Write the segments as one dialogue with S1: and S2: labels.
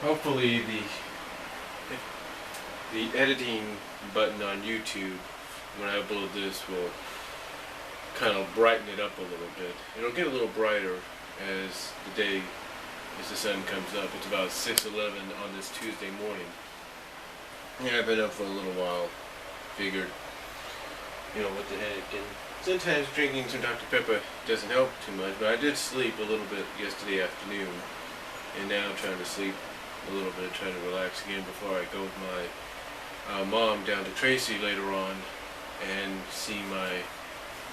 S1: Hopefully the editing button on YouTube when I upload this will kind of brighten it up a little bit. It'll get a little brighter as the sun comes up. It's about 6:11 on this Tuesday morning. Yeah, I've been up for a little while. Figured, what the heck. And sometimes drinking some Dr. Pepper doesn't help too much, but I did sleep a little bit yesterday afternoon, and now I'm trying to sleep a little bit, trying to relax again before I go with my mom down to Tracy later on and see my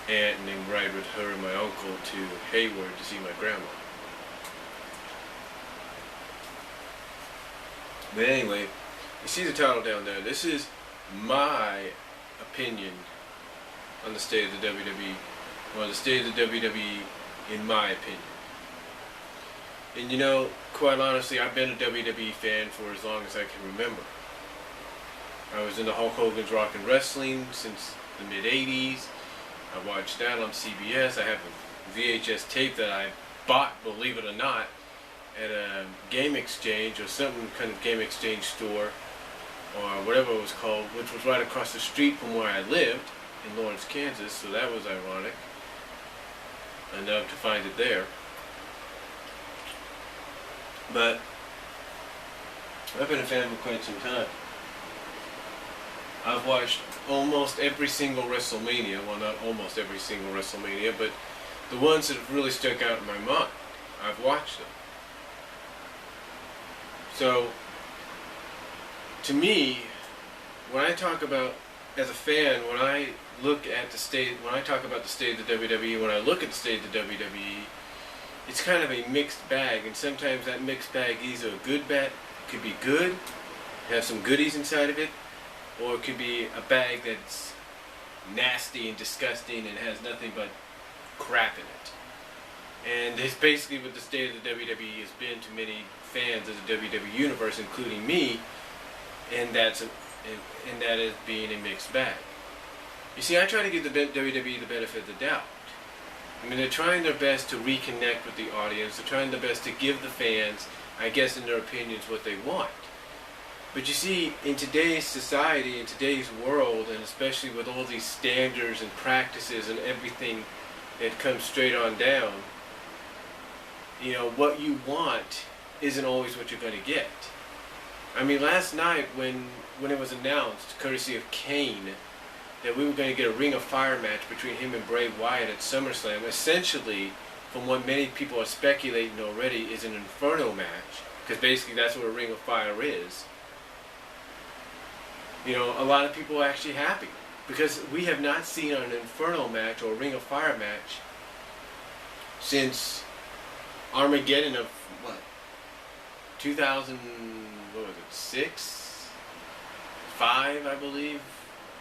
S1: aunt, and then ride with her and my uncle to Hayward to see my grandma. But anyway, you see the title down there. This is my opinion on the state of the WWE, or the state of the WWE in my opinion. And quite honestly, I've been a WWE fan for as long as I can remember. I was into Hulk Hogan's Rock and Wrestling since the mid-'80s. I watched that on CBS. I have a VHS tape that I bought, believe it or not, at a game exchange or some kind of game exchange store or whatever it was called, which was right across the street from where I lived in Lawrence, Kansas, so that was ironic enough to find it there. But I've been a fan for quite some time. I've watched almost every single WrestleMania, well, not almost every single WrestleMania, but the ones that have really stuck out in my mind, I've watched them. So, to me, when I talk about, as a fan, when I talk about the state of the WWE, when I look at the state of the WWE, it's kind of a mixed bag, and sometimes that mixed bag is either a good bag, it could be good, have some goodies inside of it, or it could be a bag that's nasty and disgusting and has nothing but crap in it. And it's basically what the state of the WWE has been to many fans of the WWE universe, including me, and that is being a mixed bag. You see, I try to give the WWE the benefit of the doubt. I mean, they're trying their best to reconnect with the audience. They're trying their best to give the fans, I guess in their opinions, what they want. But you see, in today's society, in today's world, and especially with all these standards and practices and everything that comes straight on down, what you want isn't always what you're going to get. I mean, last night when it was announced, courtesy of Kane, that we were going to get a Ring of Fire match between him and Bray Wyatt at SummerSlam, essentially, from what many people are speculating already, is an Inferno match, because basically that's what a Ring of Fire is. A lot of people are actually happy, because we have not seen an Inferno match or a Ring of Fire match since Armageddon of, 2006? 5, I believe?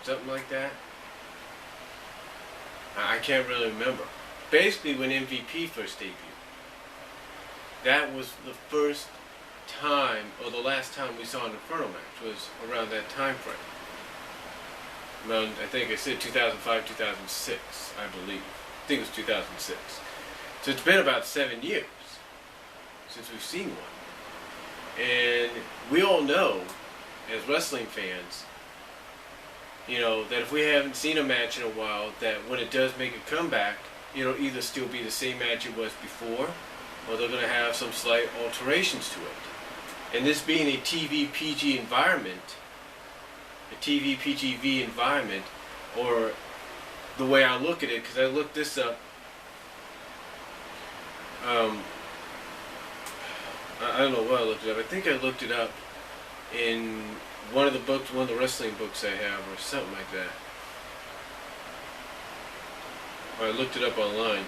S1: Something like that. I can't really remember. Basically, when MVP first debuted. That was the first time, or the last time we saw an Inferno match, was around that time frame. Around, I think I said 2005, 2006, I believe. I think it was 2006. So it's been about 7 years since we've seen one. And we all know, as wrestling fans, that if we haven't seen a match in a while, that when it does make a comeback, it'll either still be the same match it was before, or they're going to have some slight alterations to it. And this being a TV PG environment, a TV PGV environment, or the way I look at it, because I looked this up, I don't know what I looked it up. I think I looked it up in one of the books, one of the wrestling books I have, or something like that. Or I looked it up online.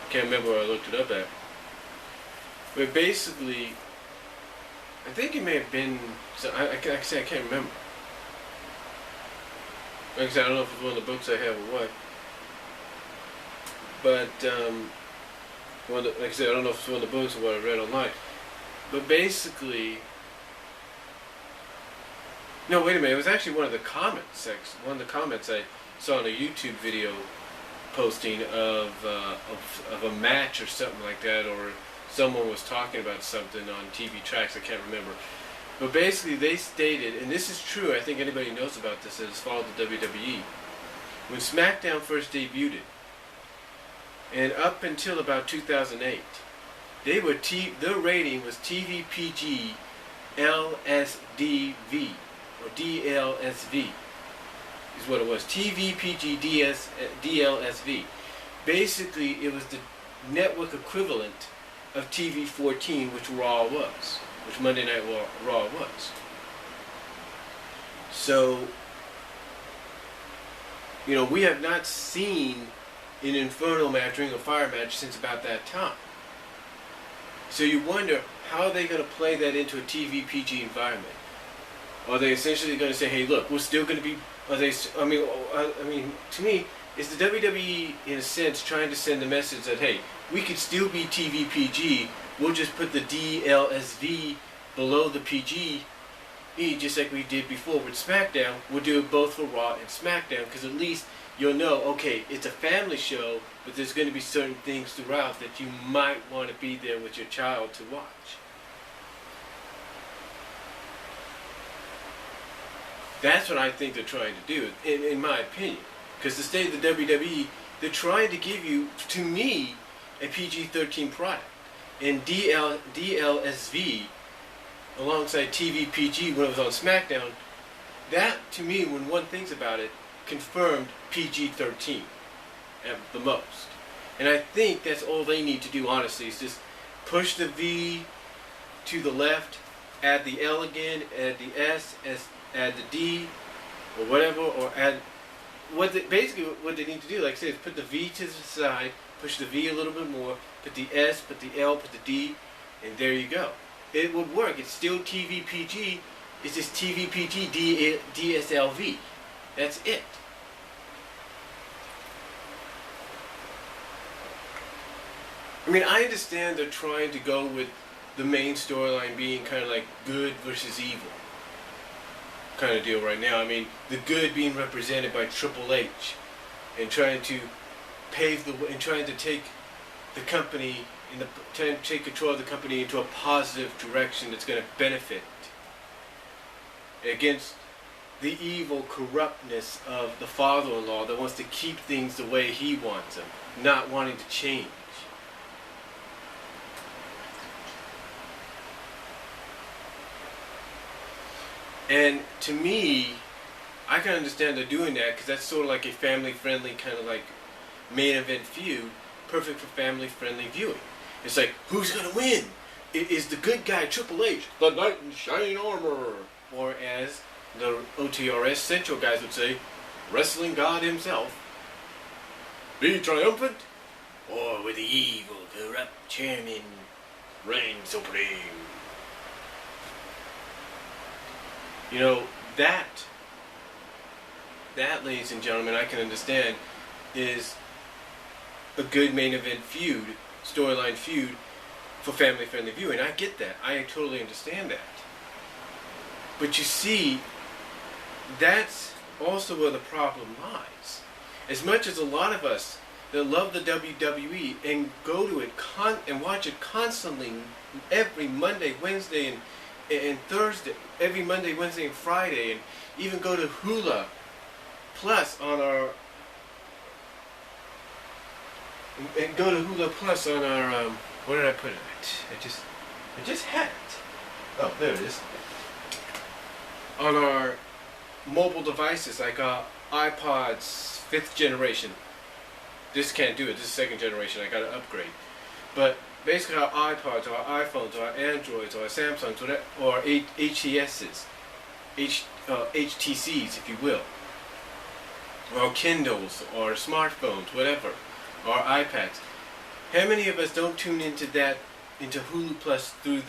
S1: Can't remember where I looked it up at. But basically, I think it may have been, I can't remember. Like I said, I don't know if it's one of the books I have or what. But, like I said, I don't know if it's one of the books or what I read online. But basically, no, wait a minute, it was actually one of the comments I saw in a YouTube video posting of a match or something like that, or someone was talking about something on TV tracks. I can't remember. But basically they stated, and this is true, I think anybody knows about this that has followed the WWE, when SmackDown first debuted, and up until about 2008, their rating was TV PG LSDV, or DLSV, is what it was. TV PG DLSV. Basically, it was the network equivalent of TV 14, which Raw was, which Monday Night Raw was. So, we have not seen an Inferno match, Ring of Fire match since about that time. So you wonder, how are they going to play that into a TV PG environment? Are they essentially going to say, hey, look, we're still going to be... to me, is the WWE, in a sense, trying to send the message that, hey, we could still be TV PG, we'll just put the DLSV below the PG, just like we did before with SmackDown. We'll do it both for Raw and SmackDown, because at least you'll know, okay, it's a family show, but there's going to be certain things throughout that you might want to be there with your child to watch. That's what I think they're trying to do, in my opinion. Because the state of the WWE, they're trying to give you, to me, a PG-13 product. And DLSV, alongside TV PG when it was on SmackDown, that, to me, when one thinks about it, confirmed PG-13 at the most. And I think that's all they need to do, honestly, is just push the V to the left, add the L again, add the S, add the D, or whatever, or add... Basically, what they need to do, like I said, is put the V to the side, push the V a little bit more, put the S, put the L, put the D, and there you go. It would work. It's still TV PG. It's just TV PG DSLV. That's it. I understand they're trying to go with the main storyline being kind of like good versus evil kind of deal right now. The good being represented by Triple H, and trying to pave the way, and trying to take the company, trying to take control of the company into a positive direction that's going to benefit against the evil corruptness of the father-in-law that wants to keep things the way he wants them, not wanting to change. And to me, I can understand they're doing that because that's sort of like a family-friendly kind of like main event feud, perfect for family-friendly viewing. It's like, who's going to win? Is the good guy Triple H, the knight in shining armor? Or as the OTRS Central guys would say, wrestling god himself. Be triumphant, or with the evil, corrupt chairman reign supreme. That, ladies and gentlemen, I can understand, is a good main event feud, storyline feud, for family-friendly viewing. I get that. I totally understand that. But you see, that's also where the problem lies. As much as a lot of us that love the WWE and go to it and watch it constantly every Monday, Wednesday, and Thursday, every Monday, Wednesday, and Friday, and even go to Hulu Plus on our where did I put it? I just had it. Oh, there it is. On our mobile devices, like iPods 5th generation. This can't do it. This is 2nd generation. I got to upgrade. But basically, our iPods, our iPhones, our Androids, our Samsungs, or HTSs, HTCs, if you will, or Kindles, or smartphones, whatever, or iPads. How many of us don't tune into Hulu Plus through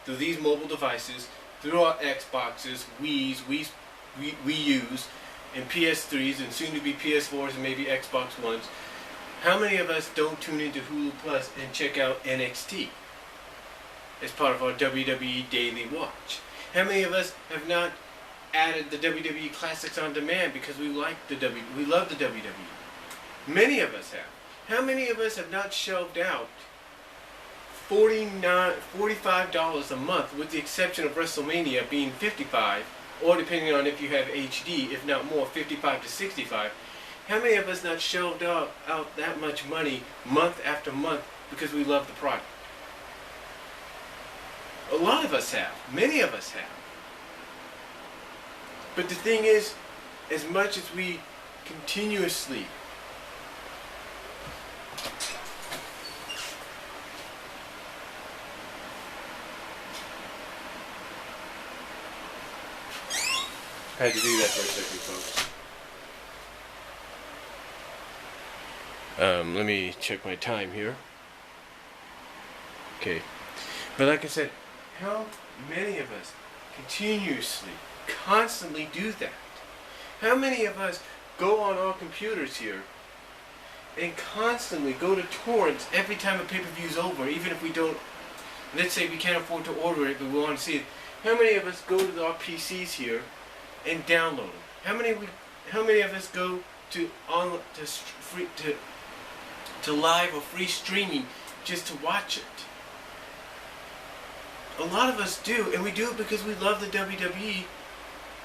S1: these mobile devices, through our Xboxes, Wii U's, and PS3s, and soon to be PS4s, and maybe Xbox Ones? How many of us don't tune into Hulu Plus and check out NXT as part of our WWE Daily Watch? How many of us have not added the WWE Classics on Demand because we love the WWE? Many of us have. How many of us have not shelved out $45 a month, with the exception of WrestleMania being $55, or depending on if you have HD, if not more, $55 to $65. How many of us not shelved out that much money month after month because we love the product? A lot of us have. Many of us have. But the thing is, as much as we continuously I had to do that for a second, folks. Let me check my time here. Okay. But like I said, how many of us continuously, constantly do that? How many of us go on our computers here and constantly go to torrents every time a pay-per-view is over, even if we don't, let's say we can't afford to order it, but we want to see it. How many of us go to our PCs here and download them? How many of us go to live or free streaming just to watch it? A lot of us do, and we do it because we love the WWE,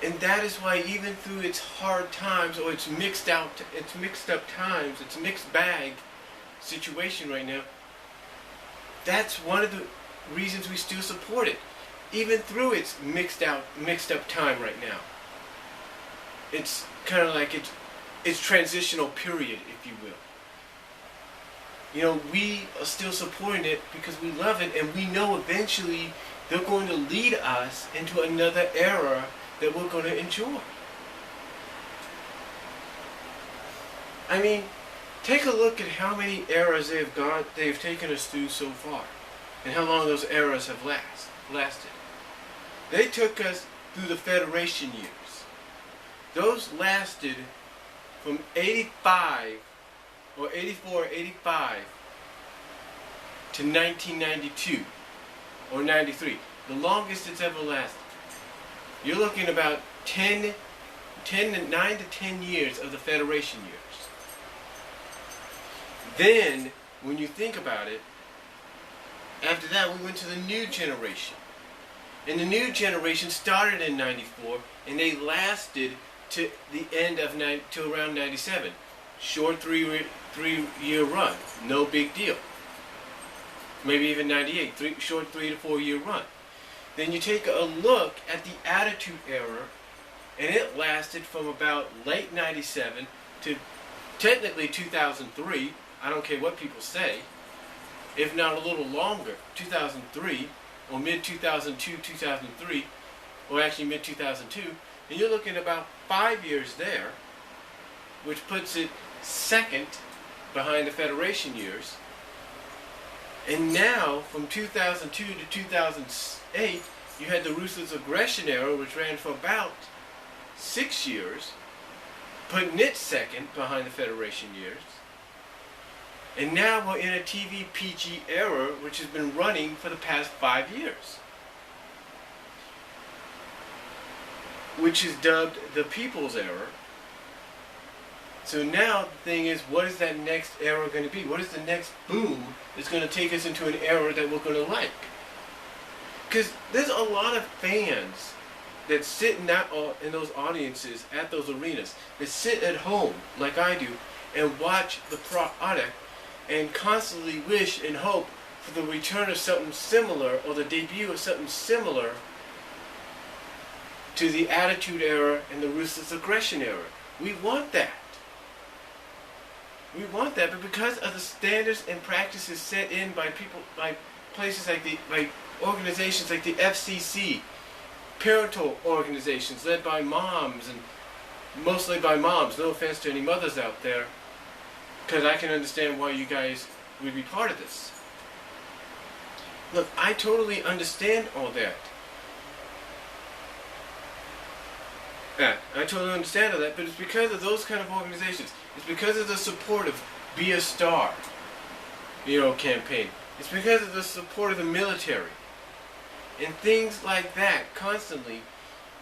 S1: and that is why even through its hard times, or its mixed up times, its mixed bag situation right now, that's one of the reasons we still support it, even through its mixed up time right now. It's kind of like its transitional period, if you will. You know, we are still supporting it because we love it, and we know eventually they're going to lead us into another era that we're going to enjoy. I mean, take a look at how many eras they've taken us through so far, and how long those eras have lasted. They took us through the Federation years. Those lasted from 85 or 84 or 85 to 1992 or 93. The longest it's ever lasted. You're looking about 9 to 10 years of the Federation years. Then, when you think about it, after that we went to the new generation. And the new generation started in 94, and they lasted to the end of to around 97. Short three-year run, no big deal. Maybe even 98, short 3 to 4 year run. Then you take a look at the Attitude Era, and it lasted from about late 97 to technically 2003. I don't care what people say, if not a little longer, 2003, or mid-2002, 2003, or actually mid-2002, and you're looking at about 5 years there, which puts it second behind the Federation years. And now, from 2002 to 2008, you had the Ruthless Aggression Era, which ran for about 6 years, putting it second behind the Federation years. And now we're in a TV PG era, which has been running for the past 5 years, which is dubbed the People's Era. So now the thing is, what is that next era going to be? What is the next boom that's going to take us into an era that we're going to like? Because there's a lot of fans that sit in those audiences at those arenas, that sit at home like I do and watch the product and constantly wish and hope for the return of something similar, or the debut of something similar to the Attitude Era and the Ruthless Aggression Era. We want that. We want that, but because of the standards and practices set in by people, by places like by organizations like the FCC, parental organizations led by moms, and mostly by moms. No offense to any mothers out there, because I can understand why you guys would be part of this. Look, I totally understand all that. I totally understand all that, but it's because of those kind of organizations. It's because of the support of Be a Star, campaign. It's because of the support of the military and things like that constantly,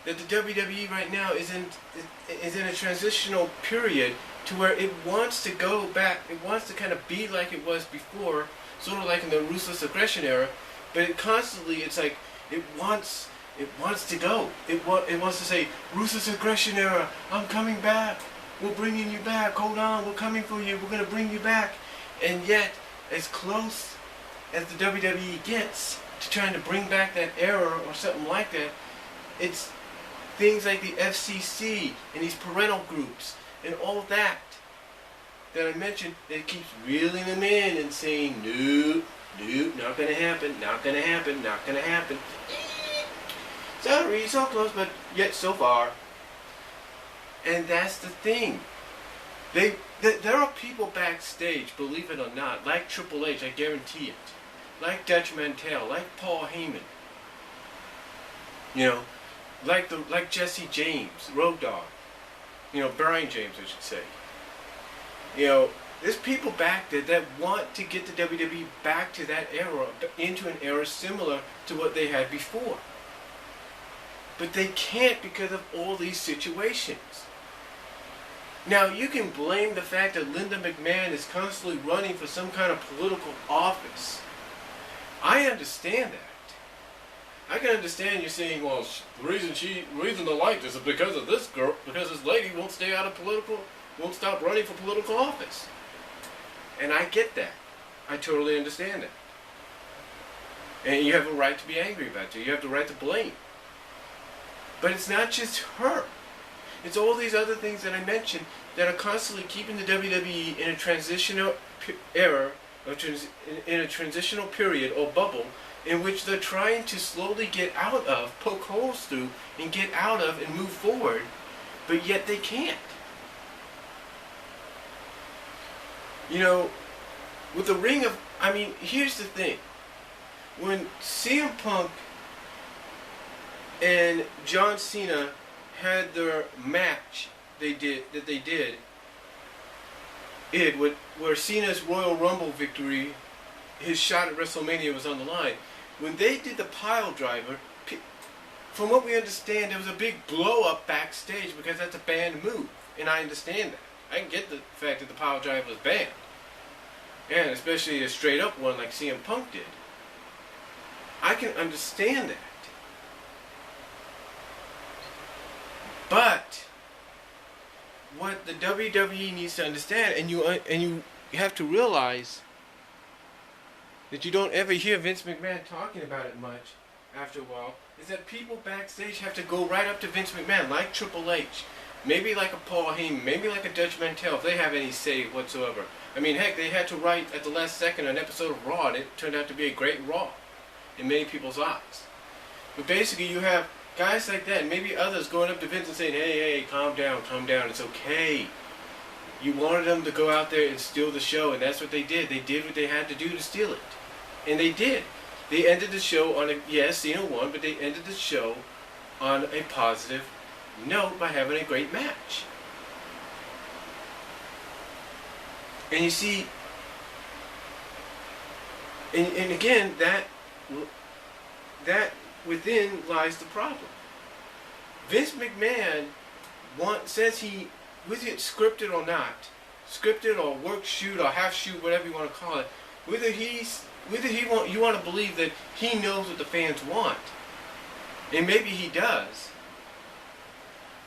S1: that the WWE right now is in a transitional period to where it wants to go back. It wants to kind of be like it was before, sort of like in the ruthless aggression era, but it's like it wants to go. It wants to say, ruthless aggression era, I'm coming back. We're bringing you back. Hold on, we're coming for you. We're going to bring you back. And yet, as close as the WWE gets to trying to bring back that era or something like that, it's things like the FCC and these parental groups and all that I mentioned that keeps reeling them in and saying, nope, not going to happen, not going to happen, not going to happen. Sorry, so close, but yet so far. And that's the thing. There are people backstage, believe it or not, like Triple H, I guarantee it. Like Dutch Mantel, like Paul Heyman. You know, like Jesse James, Road Dogg. You know, Brian James, I should say. You know, there's people back there that want to get the WWE back to that era, into an era similar to what they had before. But they can't because of all these situations. Now, you can blame the fact that Linda McMahon is constantly running for some kind of political office. I understand that. I can understand you saying, well, the reason I like this is because of this girl, because this lady won't won't stop running for political office. And I get that. I totally understand that. And you have a right to be angry about it. You have the right to blame. But it's not just her. It's all these other things that I mentioned that are constantly keeping the WWE in a transitional era, in a transitional period or bubble in which they're trying to slowly get out of, poke holes through, and get out of and move forward, but yet they can't. You know, with the Ring of, here's the thing. When CM Punk and John Cena had their match where Cena's Royal Rumble victory, his shot at WrestleMania was on the line. When they did the pile driver, from what we understand, there was a big blow up backstage because that's a banned move, and I understand that. I can get the fact that the pile driver was banned, and especially a straight up one like CM Punk did. I can understand that. But what the WWE needs to understand, and you have to realize that you don't ever hear Vince McMahon talking about it much after a while, is that people backstage have to go right up to Vince McMahon, like Triple H, maybe like a Paul Heyman, maybe like a Dutch Mantel, if they have any say whatsoever. Heck, they had to write at the last second an episode of Raw, and it turned out to be a great Raw in many people's eyes. But basically, you have guys like that, and maybe others going up to Vince and saying, hey, calm down, it's okay. You wanted them to go out there and steal the show, and that's what they did. They did what they had to do to steal it. And they did. They ended the show on Cena won, but they ended the show on a positive note by having a great match. And you see, and again, that within lies the problem. Vince McMahon says whether it's scripted or not, scripted or work shoot or half shoot, whatever you want to call it, you want to believe that he knows what the fans want, and maybe he does.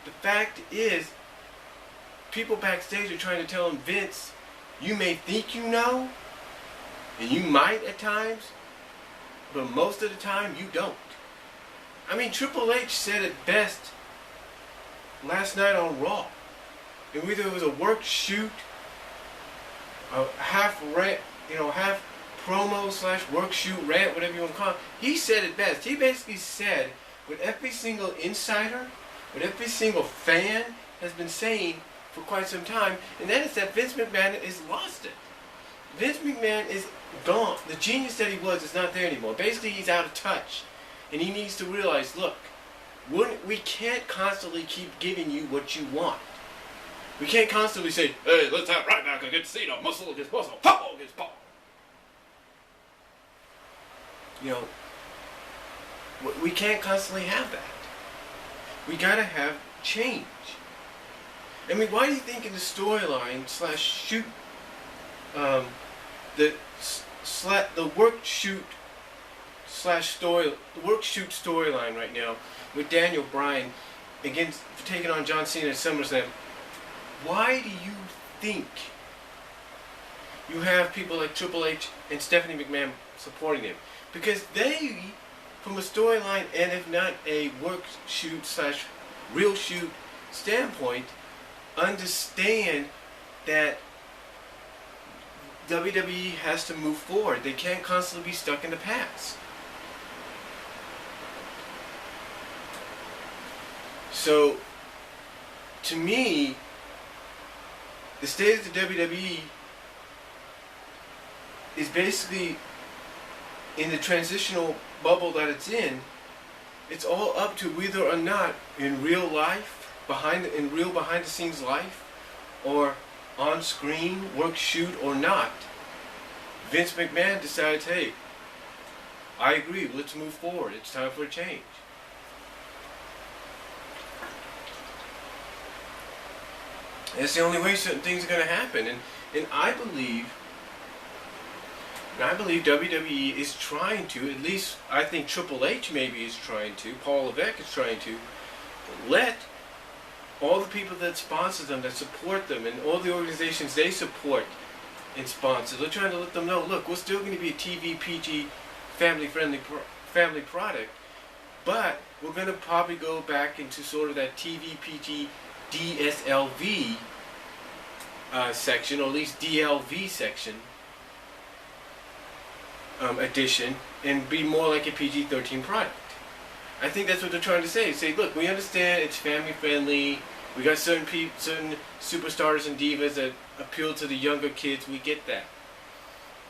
S1: The fact is, people backstage are trying to tell him, Vince, you may think you know, and you might at times, but most of the time you don't. Triple H said it best last night on Raw. And whether it was a work shoot, a half promo / work shoot rant, whatever you want to call it, he said it best. He basically said what every single insider, what every single fan has been saying for quite some time, and that is that Vince McMahon is lost it. Vince McMahon is gone. The genius that he was is not there anymore. Basically, he's out of touch. And he needs to realize, look, we can't constantly keep giving you what you want. We can't constantly say, hey, let's have right back against Cena, muscle against muscle, power against power. We can't constantly have that. We gotta have change. Why do you think in the storyline / shoot, the the work shoot storyline right now with Daniel Bryan against taking on John Cena at SummerSlam. Why do you think you have people like Triple H and Stephanie McMahon supporting him? Because they, from a storyline and if not a work shoot / real shoot standpoint, understand that WWE has to move forward. They can't constantly be stuck in the past. So, to me, the state of the WWE is basically in the transitional bubble that it's in. It's all up to whether or not in real life, behind the scenes life, or on screen, work shoot or not, Vince McMahon decides, hey, I agree, let's move forward. It's time for a change. That's the only way certain things are going to happen. And I believe WWE is trying to, at least I think Triple H maybe is trying to, Paul Levesque is trying to, let all the people that sponsor them, that support them, and all the organizations they support and sponsor, they're trying to let them know, look, we're still going to be a TV, PG, family-friendly family product, but we're going to probably go back into sort of that TV, PG, DSLV section, or at least DLV section edition, and be more like a PG-13 product. I think that's what they're trying to say. Say, look, we understand it's family-friendly. We got certain superstars and divas that appeal to the younger kids. We get that.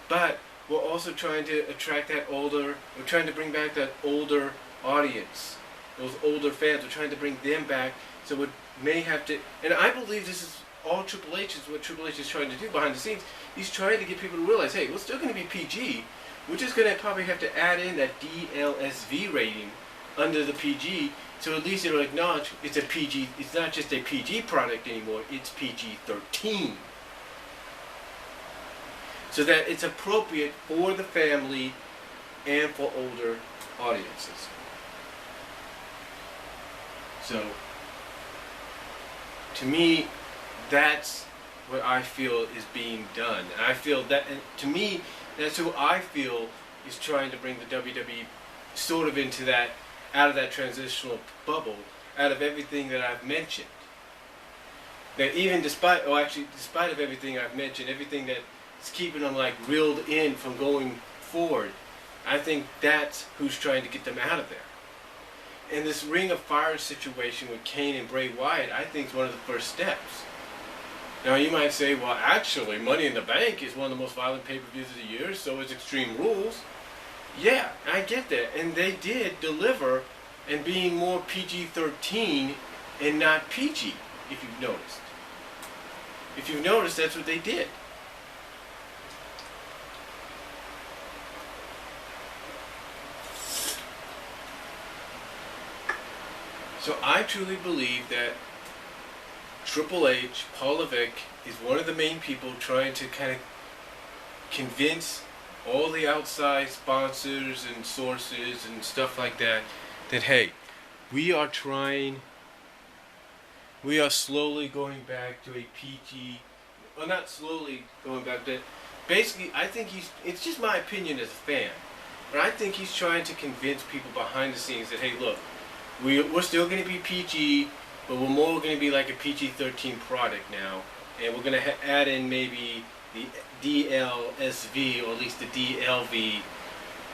S1: But we're also trying to attract that older, we're trying to bring back that older audience, those older fans. We're trying to bring them back. So we may have to, and I believe this is all Triple H, is what Triple H is trying to do behind the scenes. He's trying to get people to realize, hey, we're still going to be PG. We're just going to probably have to add in that DLSV rating under the PG, so at least it'll acknowledge it's a PG. It's not just a PG product anymore. It's PG-13, so that it's appropriate for the family and for older audiences. So, to me, that's what I feel is being done, and I feel that, and to me, that's who I feel is trying to bring the WWE sort of into that, out of that transitional bubble, out of everything that I've mentioned. That even despite of everything I've mentioned, everything that's keeping them like reeled in from going forward, I think that's who's trying to get them out of there. And this Ring of Fire situation with Kane and Bray Wyatt, I think is one of the first steps. Now you might say, well, actually, Money in the Bank is one of the most violent pay-per-views of the year, so is Extreme Rules. Yeah, I get that, and they did deliver, and being more PG-13 and not PG, if you've noticed. If you've noticed, that's what they did. So I truly believe that Triple H, Paul Levesque, is one of the main people trying to kind of convince all the outside sponsors and sources and stuff like that, that hey, we are slowly going back to a PG, well, not slowly going back to, basically, I think it's just my opinion as a fan, but I think he's trying to convince people behind the scenes that, hey, look, we're still going to be PG, but we're more going to be like a PG-13 product now, and we're going to add in maybe the DLSV, or at least the DLV,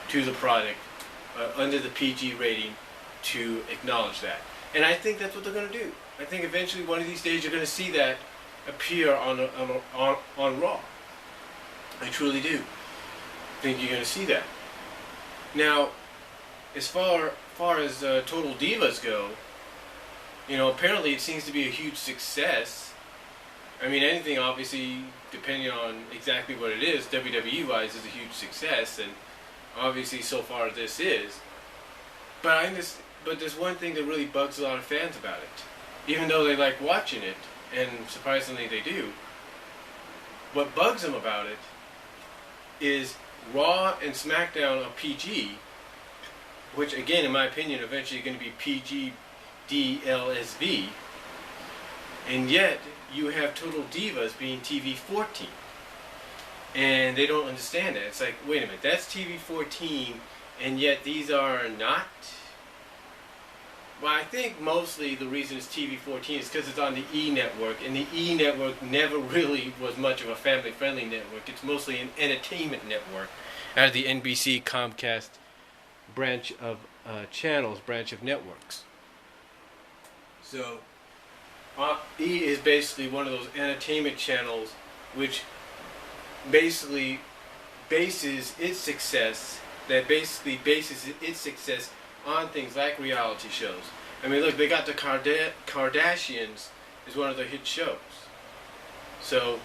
S1: to the product under the PG rating to acknowledge that. And I think that's what they're going to do. I think eventually one of these days you're going to see that appear on Raw. I truly do think you're going to see that. Now, as far as Total Divas go, you know, apparently it seems to be a huge success. I mean, anything, obviously, depending on exactly what it is, WWE-wise, is a huge success, and obviously, so far, this is. But there's one thing that really bugs a lot of fans about it, even though they like watching it, and surprisingly they do. What bugs them about it is Raw and SmackDown are PG, which again, in my opinion, eventually going to be PG DLSV, and yet you have Total Divas being TV-14. And they don't understand that. It's like, wait a minute, that's TV-14, and yet these are not? Well, I think mostly the reason it's TV-14 is because it's on the E network, and the E network never really was much of a family-friendly network. It's mostly an entertainment network out of the NBC Comcast branch of channels, branch of networks. So, E is basically one of those entertainment channels which basically bases its success on things like reality shows. I mean, look, they got the Kardashians is one of their hit shows. So,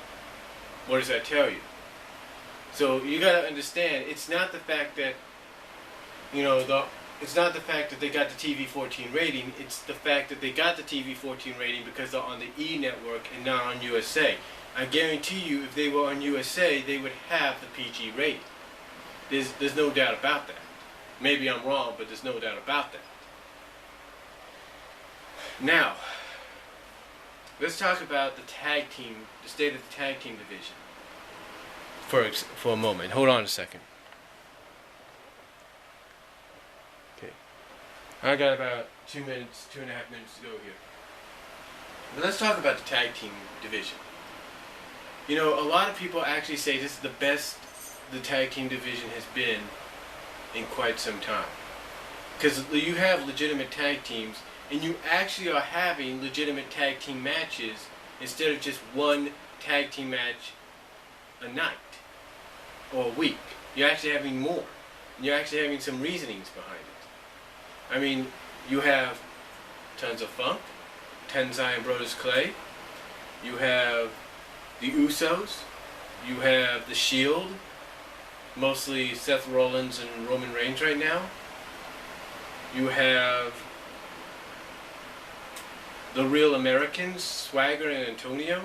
S1: what does that tell you? So you got to understand, it's not the fact that, it's not the fact that they got the TV-14 rating. It's the fact that they got the TV-14 rating because they're on the E network and not on USA. I guarantee you, if they were on USA, they would have the PG rating. There's no doubt about that. Maybe I'm wrong, but there's no doubt about that. Now, let's talk about the tag team, the state of the tag team division. For a moment. Hold on a second. Okay. I got about 2.5 minutes to go here. But let's talk about the tag team division. A lot of people actually say this is the best the tag team division has been in quite some time. Because you have legitimate tag teams, and you actually are having legitimate tag team matches instead of just one tag team match a night or a week. You're actually having more. And you're actually having some reasonings behind it. I mean, you have Tons of Funk, Tenzai and Brodus Clay, you have the Usos, you have the Shield, mostly Seth Rollins and Roman Reigns right now. You have the Real Americans, Swagger and Antonio.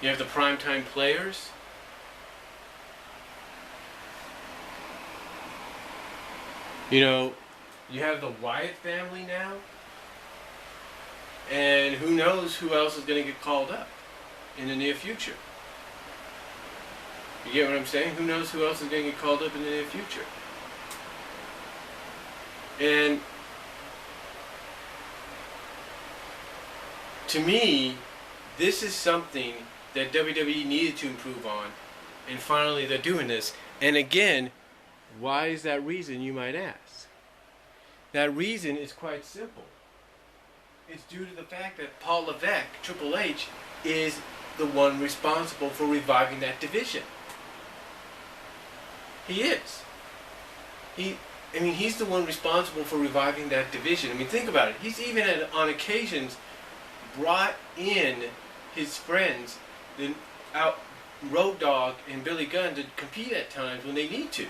S1: You have the Primetime Players. You have the Wyatt family now. And who knows who else is going to get called up in the near future. You get what I'm saying? Who knows who else is going to get called up in the near future. And to me, this is something that WWE needed to improve on, and finally they're doing this. And again, why is that reason, you might ask? That reason is quite simple. It's due to the fact that Paul Levesque, Triple H, is the one responsible for reviving that division. He is. He's the one responsible for reviving that division. I mean, think about it. He's even on occasions brought in his friends, Road Dogg and Billy Gunn, to compete at times when they need to.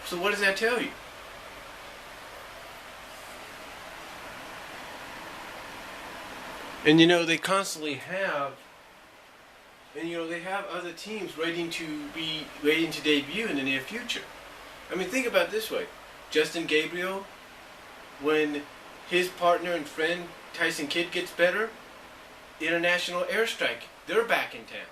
S1: So what does that tell you? And they constantly have, they have other teams waiting to debut in the near future. I mean, think about it this way. Justin Gabriel, when his partner and friend Tyson Kidd gets better, International Airstrike, they're back in town.